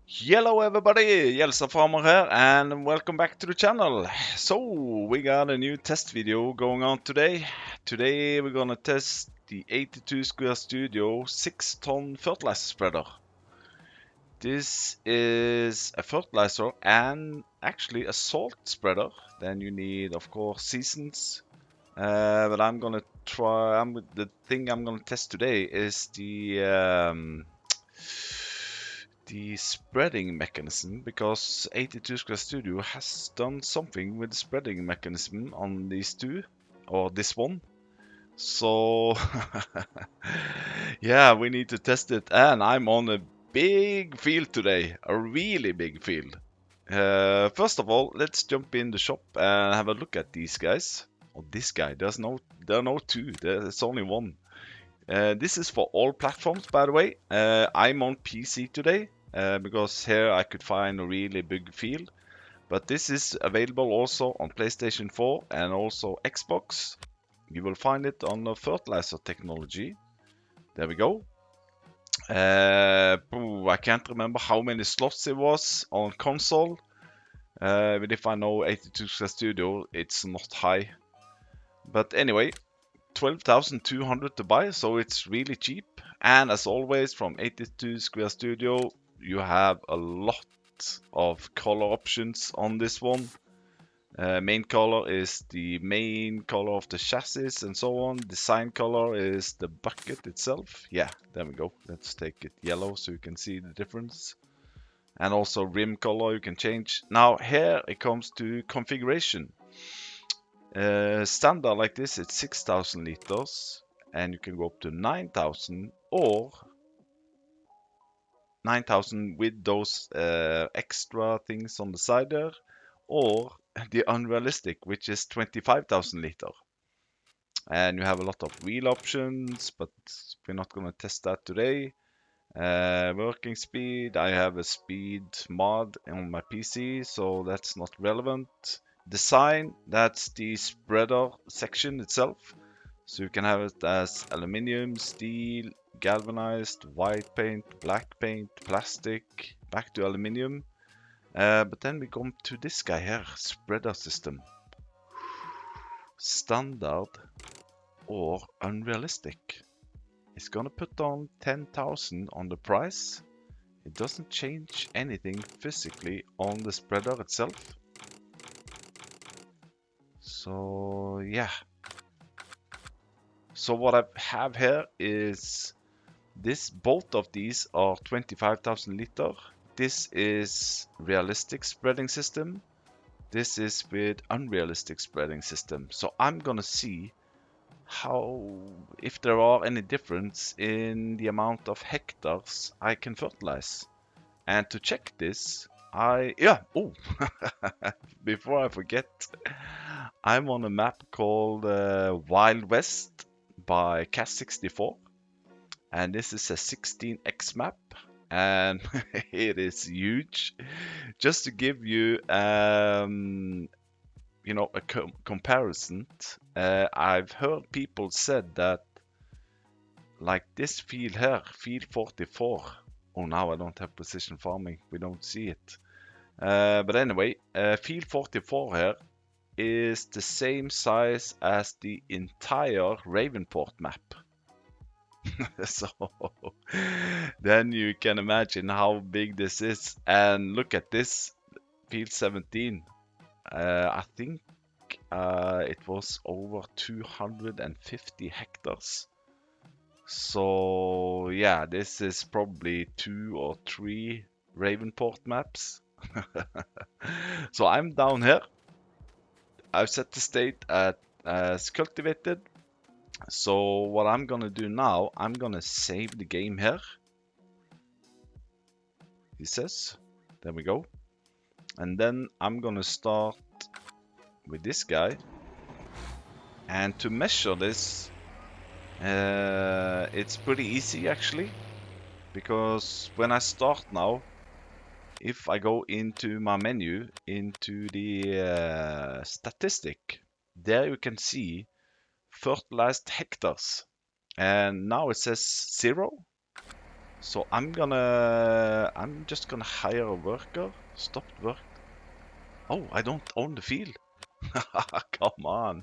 Hello everybody, Jelsa Farmer here and welcome back to the channel. So we got a new test video going on today. Today we're gonna test the 82 Square Studio 6-ton fertilizer spreader. This is a fertilizer and actually a salt spreader. Then you need of course seasons. But I'm gonna try, the thing I'm gonna test today is the spreading mechanism, because 82 Square Studio has done something with the spreading mechanism on these two, or this one. So yeah, we need to test it, and I'm on a big field today, a really big field. First of all, let's jump in the shop and have a look at these guys. Or this guy, there are no two, there's only one. This is for all platforms, by the way. I'm on PC today because here I could find a really big field. But this is available also on PlayStation 4 and also Xbox. You will find it on the Fertilizer technology. There we go. I can't remember how many slots it was on console. But if I know 82 Studio, it's not high. But anyway, 12,200 to buy, so it's really cheap. And as always, from 82 Square Studio, you have a lot of color options on this one. Main color is the main color of the chassis and so on. Design color is the bucket itself. Yeah, there we go. Let's take it yellow so you can see the difference. And also rim color you can change. Now here it comes to configuration. Standard like this, it's 6,000 liters, and you can go up to 9,000 or 9,000 with those extra things on the side there, or the unrealistic, which is 25,000 liter. And you have a lot of wheel options, but we're not going to test that today. Working speed, I have a speed mod on my PC, so that's not relevant. Design, that's the spreader section itself. So you can have it as aluminium, steel, galvanized, white paint, black paint, plastic, back to aluminium. But then we come to this guy here, spreader system. Standard or unrealistic. It's gonna put on 10,000 on the price. It doesn't change anything physically on the spreader itself. So yeah. So what I have here is this. Both of these are 25,000 liter. This is realistic spreading system. This is with unrealistic spreading system. So I'm gonna see if there are any difference in the amount of hectares I can fertilize. And to check this, before I forget, I'm on a map called Wild West by Cas64, and this is a 16x map, and it is huge. Just to give you, a comparison, I've heard people said that, like this field here, field 44. Oh, now I don't have precision farming. We don't see it. But anyway, field 44 here is the same size as the entire Ravenport map. So then you can imagine how big this is. And look at this, field 17. I think it was over 250 hectares. So yeah, this is probably 2 or 3 Ravenport maps. So I'm down here. I've set the state as cultivated. So what I'm gonna do now, I'm gonna save the game here. He says, there we go. And then I'm gonna start with this guy. And to measure this, it's pretty easy actually, because when I start now, if I go into my menu, into the statistic, there you can see fertilized hectares. And now it says 0. So I'm just gonna hire a worker. Stopped work. Oh, I don't own the field. Come on.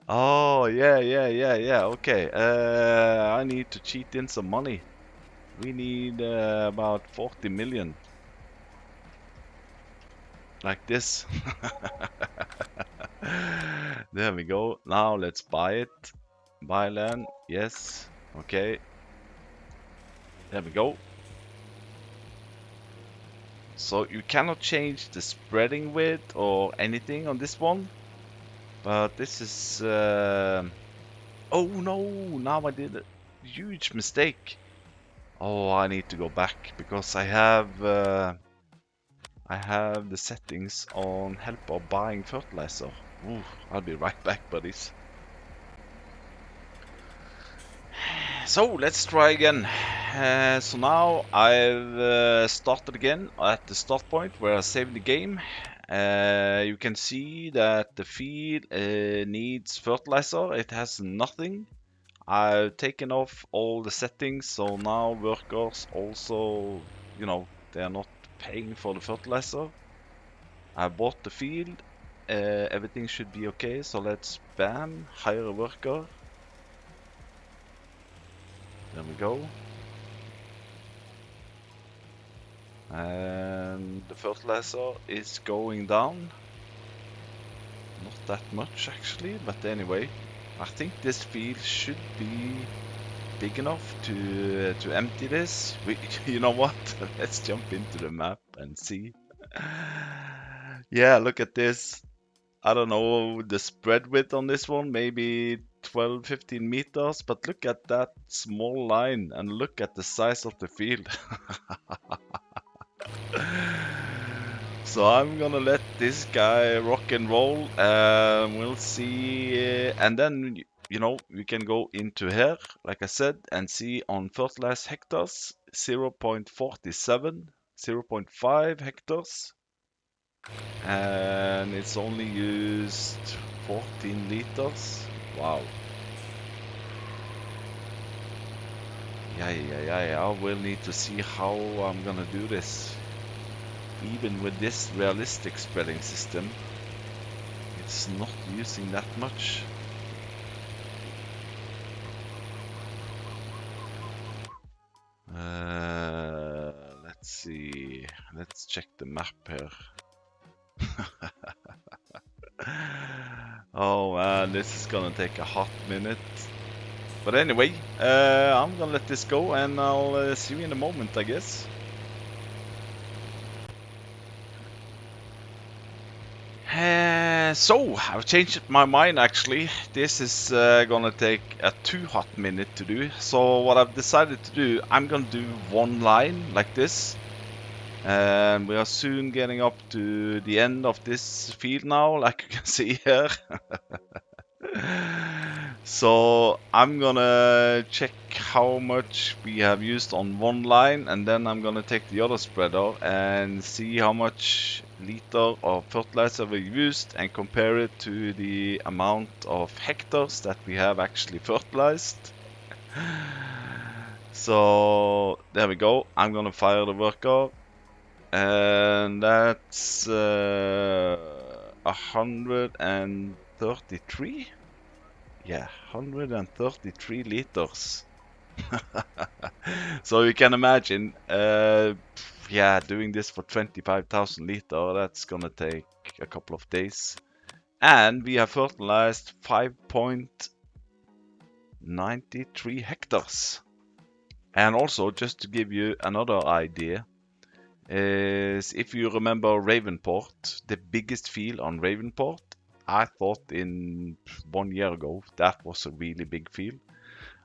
Oh, yeah. Okay. I need to cheat in some money. We need about 40 million. Like this. There we go. Now let's buy it. Buy land. Yes. Okay. There we go. So you cannot change the spreading width or anything on this one. But this is... oh no! Now I did a huge mistake. Oh, I need to go back because I have the settings on helper buying fertilizer. Ooh, I'll be right back, buddies. So let's try again. So now I've started again at the start point where I saved the game. You can see that the field needs fertilizer. It has nothing. I've taken off all the settings, so now workers also, they are not paying for the fertilizer. I bought the field. Everything should be okay, so let's bam, hire a worker. There we go. And the fertilizer is going down. Not that much actually, but anyway. I think this field should be big enough to empty this. You know what? Let's jump into the map and see. Yeah, look at this. I don't know the spread width on this one, maybe 12-15 meters, but look at that small line and look at the size of the field. So I'm gonna let this guy rock and roll. We'll see, and then we can go into here, like I said, and see on fertilized hectares 0.47, 0.5 hectares, and it's only used 14 liters. Wow. Yeah. I will need to see how I'm gonna do this. Even with this realistic spreading system, it's not using that much. Let's see. Let's check the map here. Oh man, this is gonna take a hot minute. But anyway, I'm gonna let this go and I'll see you in a moment, I guess. So, I've changed my mind actually. This is gonna take a too hot minute to do. So what I've decided to do, I'm gonna do one line like this. And we are soon getting up to the end of this field now, like you can see here. So I'm gonna check how much we have used on one line, and then I'm gonna take the other spreader and see how much liter of fertilizer we used and compare it to the amount of hectares that we have actually fertilized. So there we go. I'm gonna fire the worker, and that's 133. Yeah, 133 liters. So you can imagine, yeah, doing this for 25,000 liter, that's gonna take a couple of days. And we have fertilized 5.93 hectares. And also, just to give you another idea, is if you remember Ravenport, the biggest field on Ravenport, I thought in 1 year ago that was a really big field.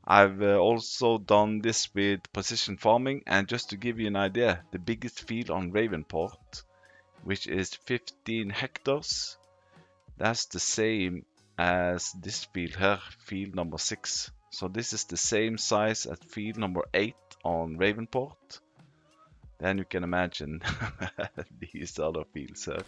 I've also done this with precision farming, and just to give you an idea, the biggest field on Ravenport, which is 15 hectares, that's the same as this field here, field number 6. So this is the same size as field number 8 on Ravenport. Then you can imagine these other fields here.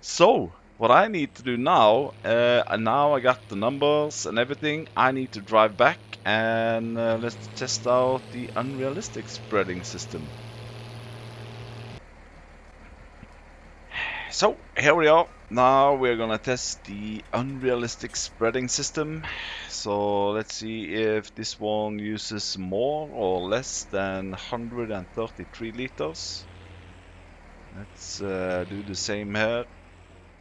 So, What I need to do now, and now I got the numbers and everything, I need to drive back and let's test out the unrealistic spreading system. So here we are. Now we're gonna test the unrealistic spreading system. So let's see if this one uses more or less than 133 liters. Let's do the same here.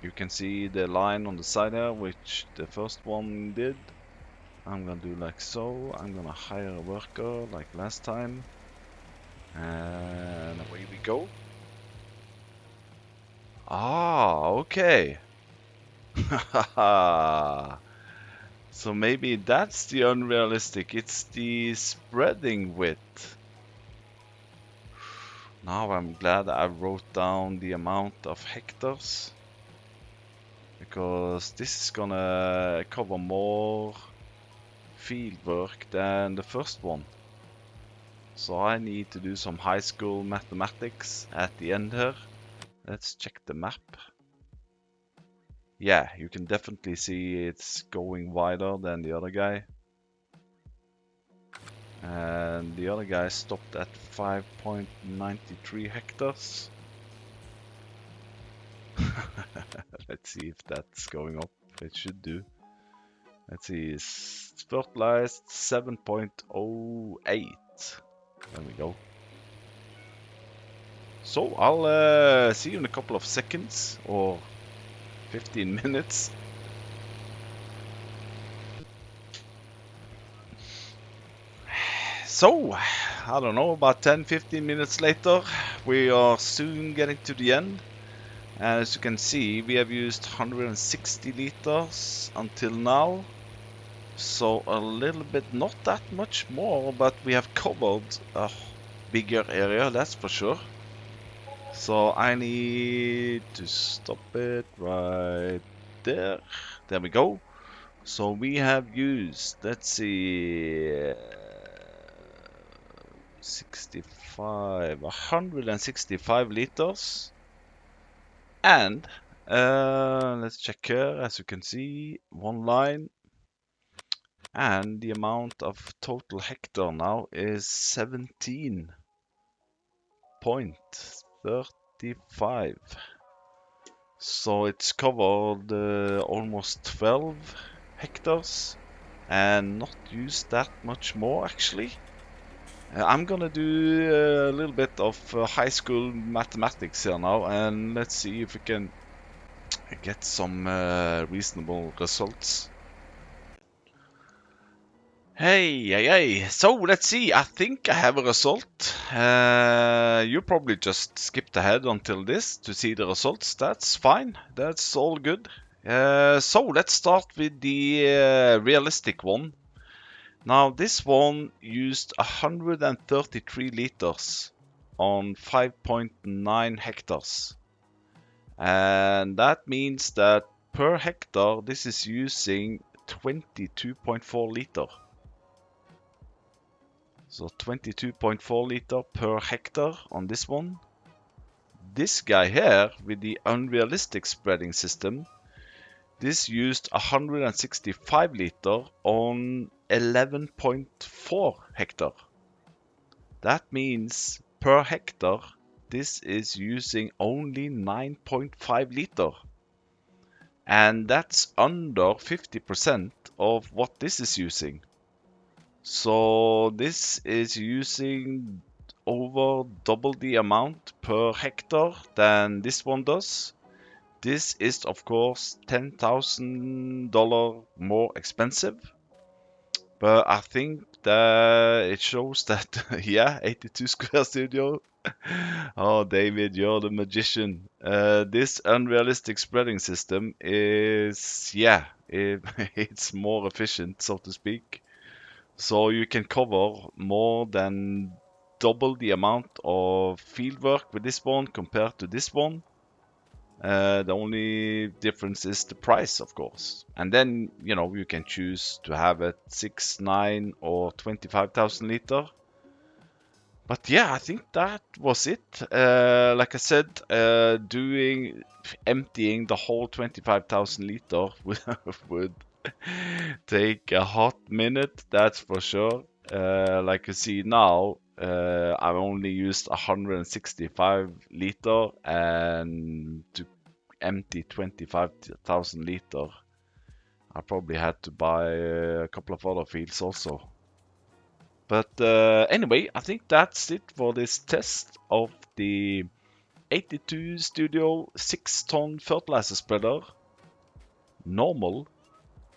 You can see the line on the side here, which the first one did. I'm gonna do like so. I'm gonna hire a worker like last time. And away we go. Ah, okay. So maybe that's the unrealistic. It's the spreading width. Now I'm glad I wrote down the amount of hectares, because this is gonna cover more field work than the first one. So I need to do some high school mathematics at the end here. Let's check the map. Yeah, you can definitely see it's going wider than the other guy. And the other guy stopped at 5.93 hectares. Let's see if that's going up. It should do. Let's see, it's fertilized 7.08. There we go. So I'll see you in a couple of seconds or 15 minutes. So, I don't know, about 10-15 minutes later, we are soon getting to the end. And as you can see, we have used 160 liters until now. So a little bit, not that much more, but we have covered a bigger area, that's for sure. So I need to stop it right there. There we go. So we have used, let's see, 165 liters. And let's check here, as you can see, one line. And the amount of total hectare now is 17.35. So it's covered almost 12 hectares and not used that much more actually. I'm gonna do a little bit of high school mathematics here now, and let's see if we can get some reasonable results. Hey, so let's see, I think I have a result. You probably just skipped ahead until this to see the results. That's fine, that's all good. So let's start with the realistic one. Now this one used 133 liters on 5.9 hectares. And that means that per hectare this is using 22.4 liter. So 22.4 liter per hectare on this one. This guy here with the unrealistic spreading system, this used 165 liter on 11.4 hectare. That means per hectare this is using only 9.5 liter. And that's under 50% of what this is using. So this is using over double the amount per hectare than this one does. This is of course $10,000 more expensive. But I think that it shows that, yeah, 82 Square Studio. Oh, David, you're the magician. This unrealistic spreading system is, yeah, it's more efficient, so to speak. So you can cover more than double the amount of field work with this one compared to this one. The only difference is the price, of course. And then, you know, you can choose to have it 6, 9 or 25,000 liter. But yeah, I think that was it. Like I said, emptying the whole 25,000 liter would take a hot minute, that's for sure. Like you see now, I've only used 165 liter, and to empty 25,000 liter, I probably had to buy a couple of other fields also. But anyway, I think that's it for this test of the 82 Studio 6-ton fertilizer spreader, normal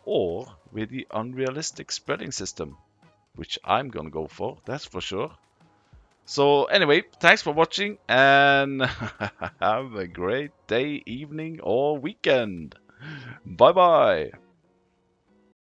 or with the unrealistic spreading system, which I'm gonna go for, that's for sure. So anyway, thanks for watching, and have a great day, evening, or weekend. Bye bye.